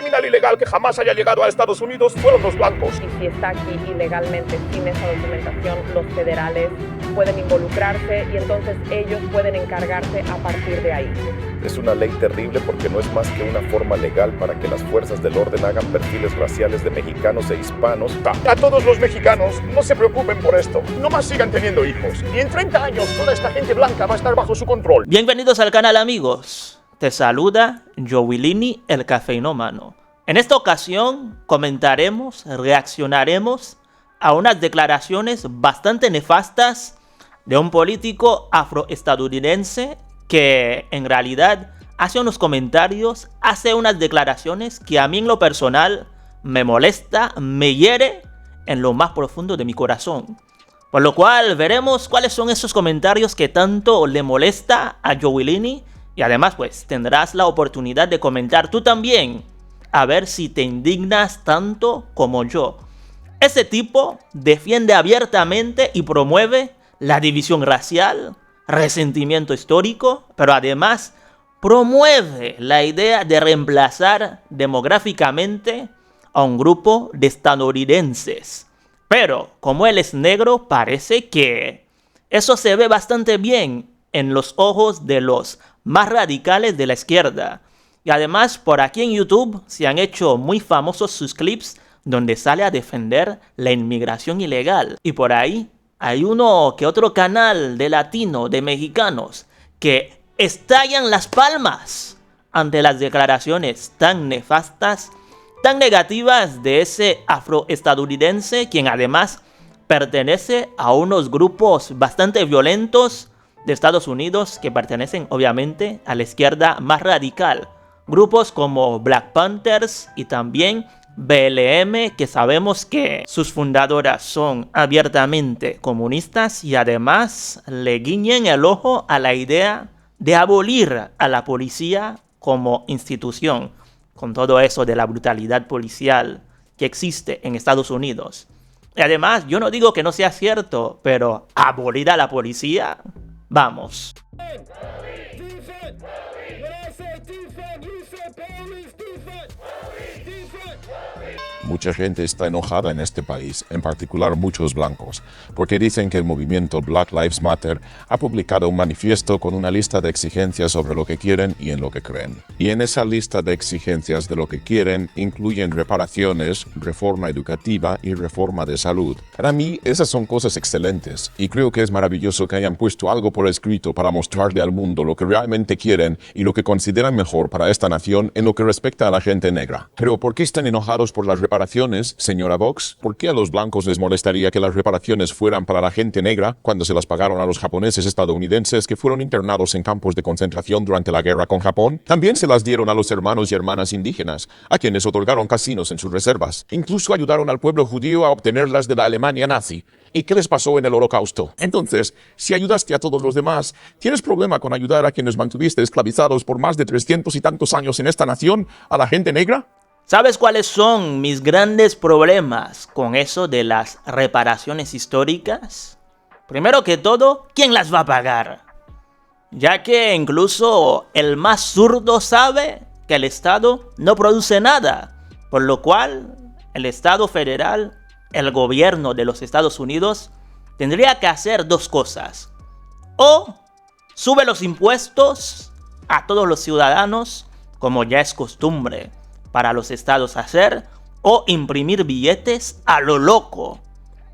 criminal ilegal que jamás haya llegado a Estados Unidos fueron los blancos. Y si está aquí ilegalmente sin esa documentación, los federales pueden involucrarse y entonces ellos pueden encargarse a partir de ahí. Es una ley terrible porque no es más que una forma legal para que las fuerzas del orden hagan perfiles raciales de mexicanos e hispanos. A todos los mexicanos, no se preocupen por esto. No más sigan teniendo hijos. Y en 30 años toda esta gente blanca va a estar bajo su control. Bienvenidos al canal, amigos. Te saluda Joewilini, el cafeinómano. En esta ocasión comentaremos, reaccionaremos a unas declaraciones bastante nefastas de un político afroestadounidense que en realidad hace unos comentarios, hace unas declaraciones que a mí en lo personal me molesta, me hiere en lo más profundo de mi corazón. Por lo cual veremos cuáles son esos comentarios que tanto le molesta a Joewilini y además pues tendrás la oportunidad de comentar tú también, a ver si te indignas tanto como yo. Ese tipo defiende abiertamente y promueve la división racial, resentimiento histórico, pero además promueve la idea de reemplazar demográficamente a un grupo de estadounidenses. Pero como él es negro, parece que eso se ve bastante bien en los ojos de los más radicales de la izquierda. Y además por aquí en YouTube se han hecho muy famosos sus clips donde sale a defender la inmigración ilegal. Y por ahí hay uno que otro canal de latino, de mexicanos, que estallan las palmas ante las declaraciones tan nefastas, tan negativas de ese afroestadounidense, quien además pertenece a unos grupos bastante violentos de Estados Unidos que pertenecen obviamente a la izquierda más radical. Grupos como Black Panthers y también BLM, que sabemos que sus fundadoras son abiertamente comunistas y además le guiñan el ojo a la idea de abolir a la policía como institución, con todo eso de la brutalidad policial que existe en Estados Unidos. Y además, yo no digo que no sea cierto, pero abolir a la policía, vamos. Mucha gente está enojada en este país, en particular muchos blancos, porque dicen que el movimiento Black Lives Matter ha publicado un manifiesto con una lista de exigencias sobre lo que quieren y en lo que creen. Y en esa lista de exigencias de lo que quieren incluyen reparaciones, reforma educativa y reforma de salud. Para mí, esas son cosas excelentes, y creo que es maravilloso que hayan puesto algo por escrito para mostrarle al mundo lo que realmente quieren y lo que consideran mejor para esta nación en lo que respecta a la gente negra. Pero ¿por qué están enojados por las reparaciones, señora Vox? ¿Por qué a los blancos les molestaría que las reparaciones fueran para la gente negra cuando se las pagaron a los japoneses estadounidenses que fueron internados en campos de concentración durante la guerra con Japón? También se las dieron a los hermanos y hermanas indígenas, a quienes otorgaron casinos en sus reservas. Incluso ayudaron al pueblo judío a obtenerlas de la Alemania nazi. ¿Y qué les pasó en el Holocausto? Entonces, si ayudaste a todos los demás, ¿tienes problema con ayudar a quienes mantuviste esclavizados por más de 300 y tantos años en esta nación, a la gente negra? ¿Sabes cuáles son mis grandes problemas con eso de las reparaciones históricas? Primero que todo, ¿quién las va a pagar? Ya que incluso el más zurdo sabe que el Estado no produce nada, por lo cual el Estado federal, el gobierno de los Estados Unidos, tendría que hacer dos cosas. O sube los impuestos a todos los ciudadanos, como ya es costumbre para los estados hacer, o imprimir billetes a lo loco.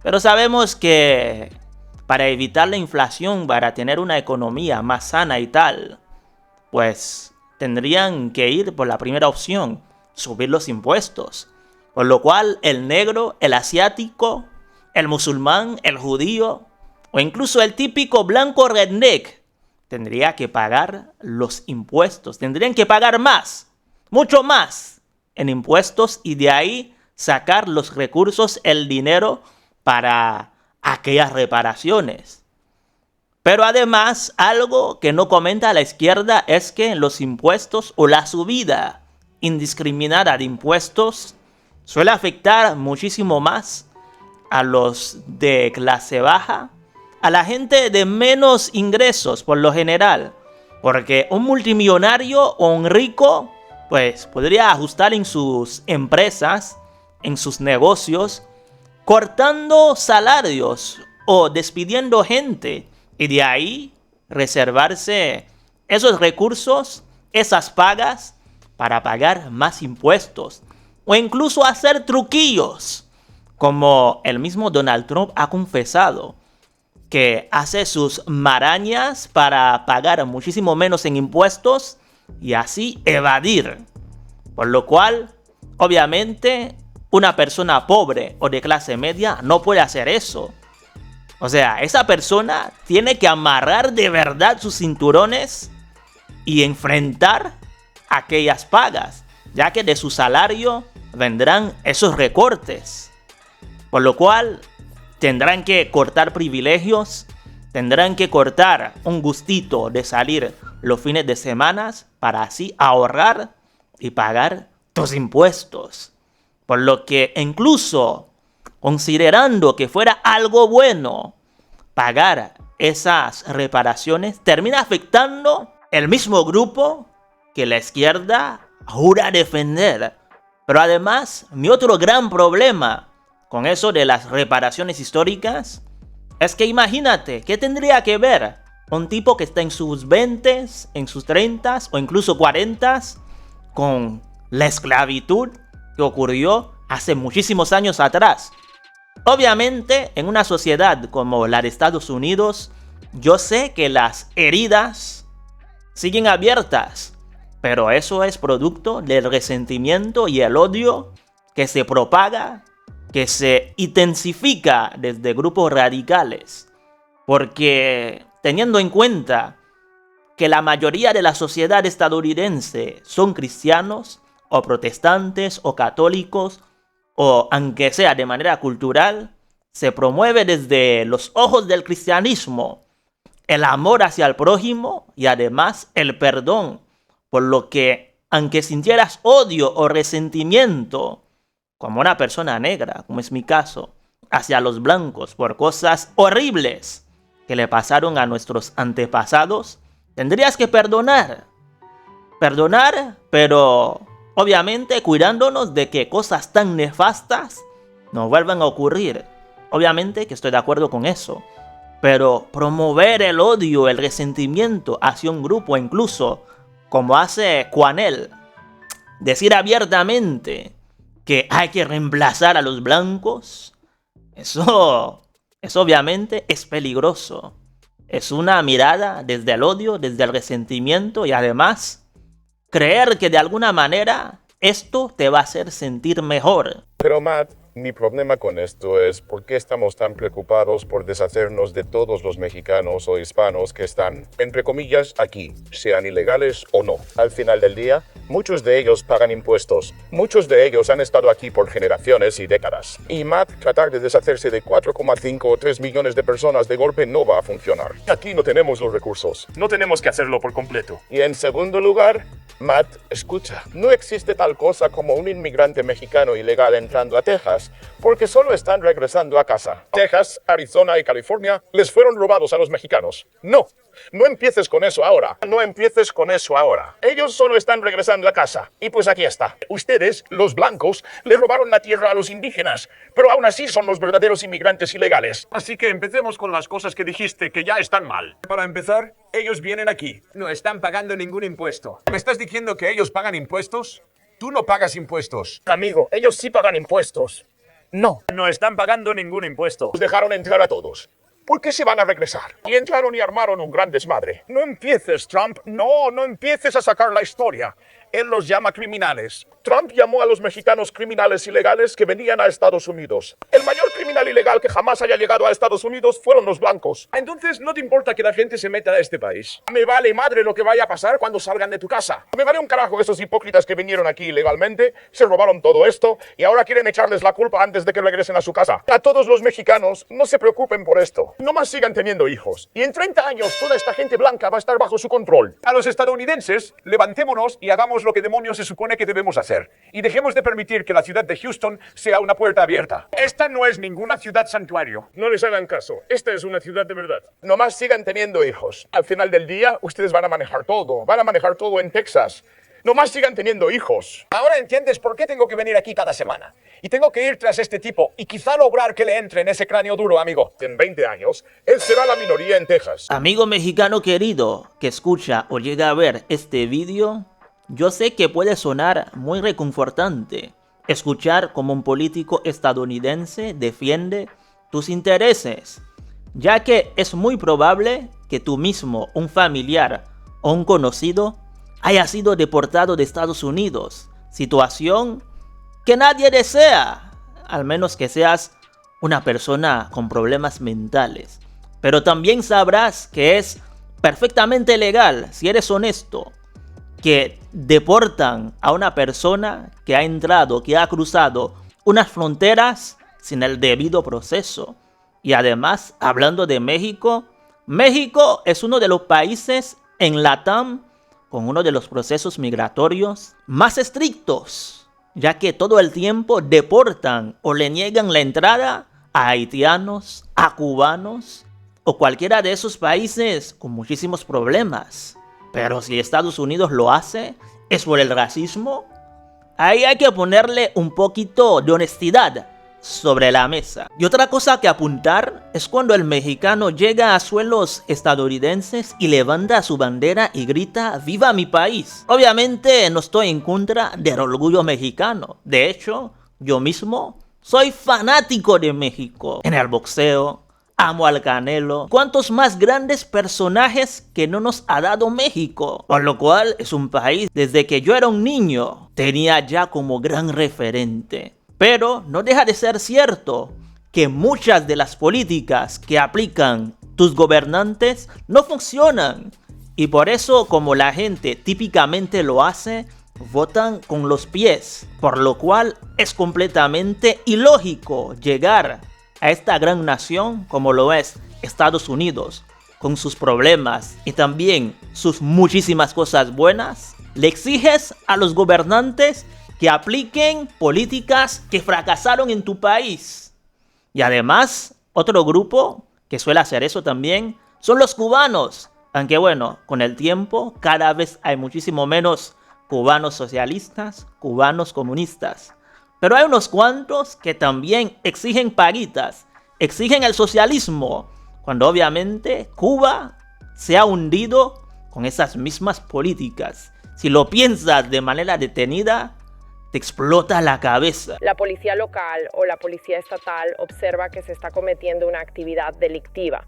Pero sabemos que para evitar la inflación, para tener una economía más sana y tal, pues tendrían que ir por la primera opción, subir los impuestos. Por lo cual el negro, el asiático, el musulmán, el judío o incluso el típico blanco redneck tendría que pagar los impuestos. Tendrían que pagar más, mucho más en impuestos y de ahí sacar los recursos, el dinero para aquellas reparaciones. Pero además, algo que no comenta la izquierda es que los impuestos o la subida indiscriminada de impuestos suele afectar muchísimo más a los de clase baja, a la gente de menos ingresos por lo general. Porque un multimillonario o un rico pues podría ajustar en sus empresas, en sus negocios, cortando salarios o despidiendo gente y de ahí reservarse esos recursos, esas pagas para pagar más impuestos o incluso hacer truquillos, como el mismo Donald Trump ha confesado que hace sus marañas para pagar muchísimo menos en impuestos y así evadir. Por lo cual, obviamente, una persona pobre o de clase media no puede hacer eso. O sea, esa persona tiene que amarrar de verdad sus cinturones y enfrentar aquellas pagas, ya que de su salario vendrán esos recortes. Por lo cual, tendrán que cortar privilegios, tendrán que cortar un gustito de salir los fines de semana para así ahorrar y pagar tus impuestos. Por lo que incluso considerando que fuera algo bueno pagar esas reparaciones, termina afectando el mismo grupo que la izquierda jura defender. Pero además, mi otro gran problema con eso de las reparaciones históricas es que imagínate, ¿qué tendría que ver un tipo que está en sus 20s, en sus 30s o incluso 40s con la esclavitud que ocurrió hace muchísimos años atrás? Obviamente, en una sociedad como la de Estados Unidos, yo sé que las heridas siguen abiertas, pero eso es producto del resentimiento y el odio que se propaga, que se intensifica desde grupos radicales. Porque teniendo en cuenta que la mayoría de la sociedad estadounidense son cristianos, o protestantes, o católicos, o aunque sea de manera cultural, se promueve desde los ojos del cristianismo el amor hacia el prójimo y además el perdón. Por lo que, aunque sintieras odio o resentimiento, como una persona negra, como es mi caso, hacia los blancos por cosas horribles que le pasaron a nuestros antepasados, tendrías que perdonar. Perdonar, pero obviamente cuidándonos de que cosas tan nefastas no vuelvan a ocurrir. Obviamente que estoy de acuerdo con eso. Pero promover el odio, el resentimiento hacia un grupo, incluso como hace Cuanel, decir abiertamente que hay que reemplazar a los blancos, eso obviamente es peligroso. Es una mirada desde el odio, desde el resentimiento y además creer que de alguna manera esto te va a hacer sentir mejor. Pero Matt, mi problema con esto es por qué estamos tan preocupados por deshacernos de todos los mexicanos o hispanos que están, entre comillas, aquí, sean ilegales o no. Al final del día, muchos de ellos pagan impuestos. Muchos de ellos han estado aquí por generaciones y décadas. Y Matt, tratar de deshacerse de 4,5 o 3 millones de personas de golpe no va a funcionar. Aquí no tenemos los recursos. No tenemos que hacerlo por completo. Y en segundo lugar, Matt, escucha, no existe tal cosa como un inmigrante mexicano ilegal entrando a Texas, porque solo están regresando a casa. Texas, Arizona y California les fueron robados a los mexicanos. No empieces con eso ahora. No empieces con eso ahora. Ellos solo están regresando a casa. Y pues aquí está. Ustedes, los blancos, le robaron la tierra a los indígenas, pero aún así son los verdaderos inmigrantes ilegales. Así que empecemos con las cosas que dijiste que ya están mal. Para empezar, ellos vienen aquí. No están pagando ningún impuesto. ¿Me estás diciendo que ellos pagan impuestos? Tú no pagas impuestos. Amigo, ellos sí pagan impuestos. No. No están pagando ningún impuesto. Los dejaron entrar a todos. ¿Por qué se van a regresar? Y entraron y armaron un gran desmadre. No empieces, Trump. No empieces a sacar la historia. Él los llama criminales. Trump llamó a los mexicanos criminales ilegales que venían a Estados Unidos. El mayor criminal ilegal que jamás haya llegado a Estados Unidos fueron los blancos. Entonces, ¿no te importa que la gente se meta a este país? Me vale madre lo que vaya a pasar cuando salgan de tu casa. Me vale un carajo esos hipócritas que vinieron aquí ilegalmente, se robaron todo esto y ahora quieren echarles la culpa antes de que regresen a su casa. A todos los mexicanos, no se preocupen por esto. No más sigan teniendo hijos. Y en 30 años toda esta gente blanca va a estar bajo su control. A los estadounidenses, levantémonos y hagamos lo que demonios se supone que debemos hacer. Y dejemos de permitir que la ciudad de Houston sea una puerta abierta. Esta no es ninguna ciudad santuario. No les hagan caso. Esta es una ciudad de verdad. No más sigan teniendo hijos. Al final del día, ustedes van a manejar todo. Van a manejar todo en Texas. Nomás sigan teniendo hijos. Ahora entiendes por qué tengo que venir aquí cada semana. Y tengo que ir tras este tipo y quizá lograr que le entre en ese cráneo duro, amigo. En 20 años, él será la minoría en Texas. Amigo mexicano querido que escucha o llega a ver este vídeo, yo sé que puede sonar muy reconfortante escuchar cómo un político estadounidense defiende tus intereses, ya que es muy probable que tú mismo, un familiar o un conocido, haya sido deportado de Estados Unidos, situación que nadie desea, al menos que seas una persona con problemas mentales. Pero también sabrás que es perfectamente legal, si eres honesto, que deportan a una persona que ha entrado, que ha cruzado unas fronteras sin el debido proceso. Y además, hablando de México, México es uno de los países en LATAM con uno de los procesos migratorios más estrictos, ya que todo el tiempo deportan o le niegan la entrada a haitianos, a cubanos o cualquiera de esos países con muchísimos problemas. Pero si Estados Unidos lo hace, ¿es por el racismo? Ahí hay que ponerle un poquito de honestidad sobre la mesa. Y otra cosa que apuntar es cuando el mexicano llega a suelos estadounidenses y levanta su bandera y grita ¡Viva mi país! Obviamente no estoy en contra del orgullo mexicano. De hecho, yo mismo soy fanático de México. En el boxeo, amo al Canelo. ¿Cuántos más grandes personajes que no nos ha dado México? Por lo cual es un país desde que yo era un niño tenía ya como gran referente. Pero no deja de ser cierto que muchas de las políticas que aplican tus gobernantes no funcionan. Y por eso, como la gente típicamente lo hace, votan con los pies. Por lo cual es completamente ilógico llegar a esta gran nación como lo es Estados Unidos, con sus problemas y también sus muchísimas cosas buenas. Le exiges a los gobernantes que apliquen políticas que fracasaron en tu país. Y además, otro grupo que suele hacer eso también son los cubanos. Aunque bueno, con el tiempo cada vez hay muchísimo menos cubanos socialistas, cubanos comunistas. Pero hay unos cuantos que también exigen paguitas, exigen el socialismo, cuando obviamente Cuba se ha hundido con esas mismas políticas. Si lo piensas de manera detenida, te explota la cabeza. La policía local o la policía estatal observa que se está cometiendo una actividad delictiva.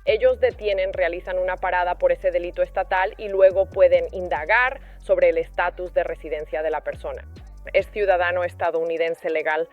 Ellos detienen, realizan una parada por ese delito estatal y luego pueden indagar sobre el estatus de residencia de la persona. Es ciudadano estadounidense legal,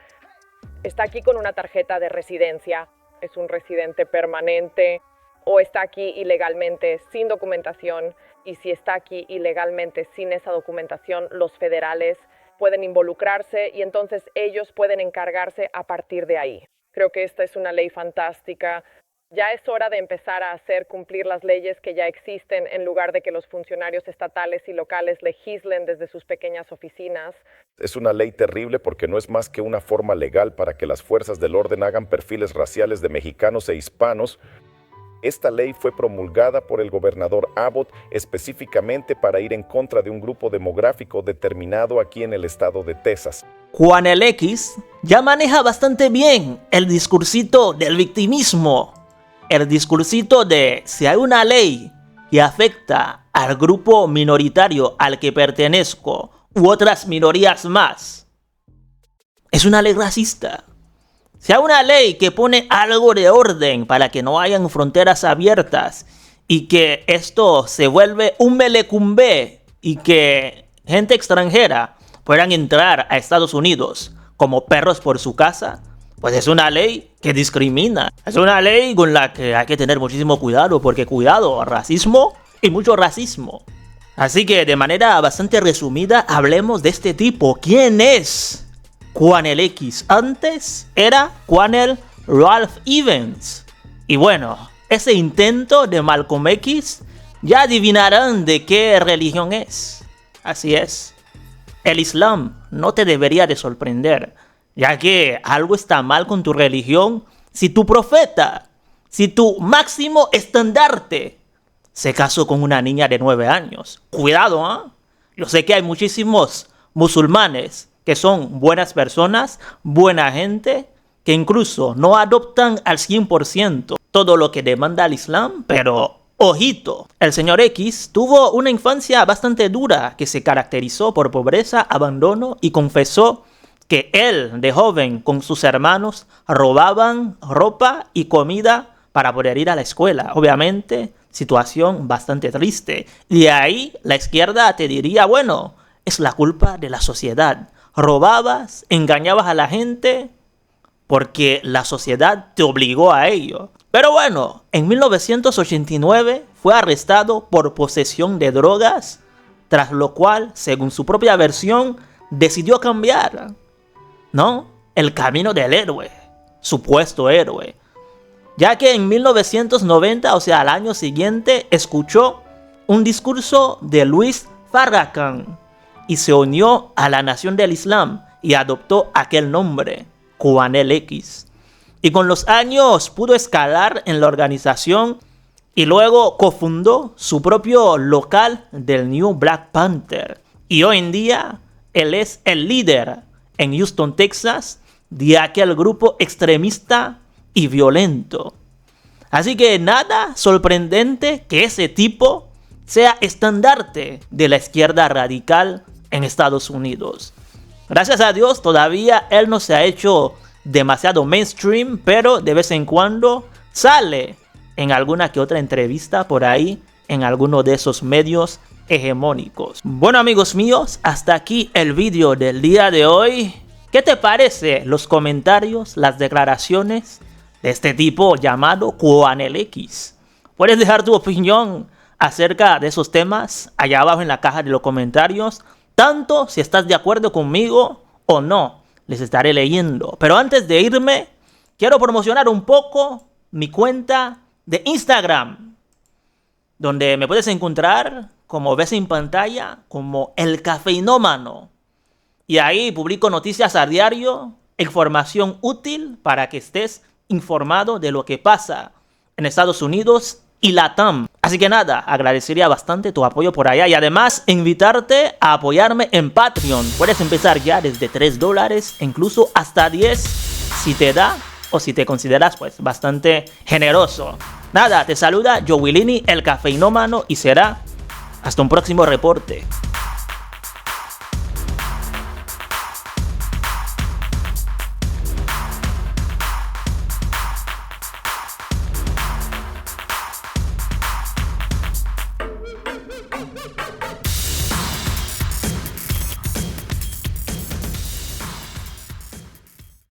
está aquí con una tarjeta de residencia, es un residente permanente o está aquí ilegalmente sin documentación, y si está aquí ilegalmente sin esa documentación, los federales pueden involucrarse y entonces ellos pueden encargarse a partir de ahí. Creo que esta es una ley fantástica. Ya es hora de empezar a hacer cumplir las leyes que ya existen en lugar de que los funcionarios estatales y locales legislen desde sus pequeñas oficinas. Es una ley terrible porque no es más que una forma legal para que las fuerzas del orden hagan perfiles raciales de mexicanos e hispanos. Esta ley fue promulgada por el gobernador Abbott específicamente para ir en contra de un grupo demográfico determinado aquí en el estado de Texas. Juan el X ya maneja bastante bien el discursito del victimismo. El discursito de si hay una ley que afecta al grupo minoritario al que pertenezco u otras minorías más, es una ley racista. Si hay una ley que pone algo de orden para que no hayan fronteras abiertas y que esto se vuelve un melecumbé y que gente extranjera puedan entrar a Estados Unidos como perros por su casa, pues es una ley que discrimina. Es una ley con la que hay que tener muchísimo cuidado, porque cuidado, racismo y mucho racismo. Así que de manera bastante resumida hablemos de este tipo. ¿Quién es Juan el X? Antes era Juan Ralph Evans. Y bueno, ese intento de Malcolm X ya adivinarán de qué religión es. Así es, el Islam. No te debería de sorprender, ya que algo está mal con tu religión si tu profeta, si tu máximo estandarte se casó con una niña de 9 años. Cuidado, ¿eh? Yo sé que hay muchísimos musulmanes que son buenas personas, buena gente, que incluso no adoptan al 100% todo lo que demanda el Islam, pero ojito, el señor X tuvo una infancia bastante dura que se caracterizó por pobreza, abandono y confesó que él, de joven, con sus hermanos, robaban ropa y comida para poder ir a la escuela. Obviamente, situación bastante triste. Y ahí la izquierda te diría, bueno, es la culpa de la sociedad. Robabas, engañabas a la gente porque la sociedad te obligó a ello. Pero bueno, en 1989 fue arrestado por posesión de drogas, tras lo cual, según su propia versión, decidió cambiar, ¿no?, el camino del héroe, supuesto héroe. Ya que en 1990, o sea, al año siguiente, escuchó un discurso de Luis Farrakhan y se unió a la Nación del Islam y adoptó aquel nombre, Coronel X. Y con los años pudo escalar en la organización y luego cofundó su propio local del New Black Panther. Y hoy en día él es el líder en Houston, Texas, de aquel grupo extremista y violento. Así que nada sorprendente que ese tipo sea estandarte de la izquierda radical en Estados Unidos. Gracias a Dios todavía él no se ha hecho demasiado mainstream, pero de vez en cuando sale en alguna que otra entrevista por ahí en alguno de esos medios hegemónicos. Bueno, amigos míos, hasta aquí el vídeo del día de hoy. ¿Qué te parece los comentarios, las declaraciones de este tipo llamado Coronel X? Puedes dejar tu opinión acerca de esos temas allá abajo en la caja de los comentarios, tanto si estás de acuerdo conmigo o no. Les estaré leyendo. Pero antes de irme, quiero promocionar un poco mi cuenta de Instagram, donde me puedes encontrar, como ves en pantalla, como El Cafeinómano. Y ahí publico noticias a diario, información útil para que estés informado de lo que pasa en Estados Unidos y LATAM. Así que nada, agradecería bastante tu apoyo por allá y además invitarte a apoyarme en Patreon. Puedes empezar ya desde $3 e incluso hasta 10 si te da o si te consideras pues bastante generoso. Nada, te saluda Joe Willini, el Cafeinómano, y será hasta un próximo reporte.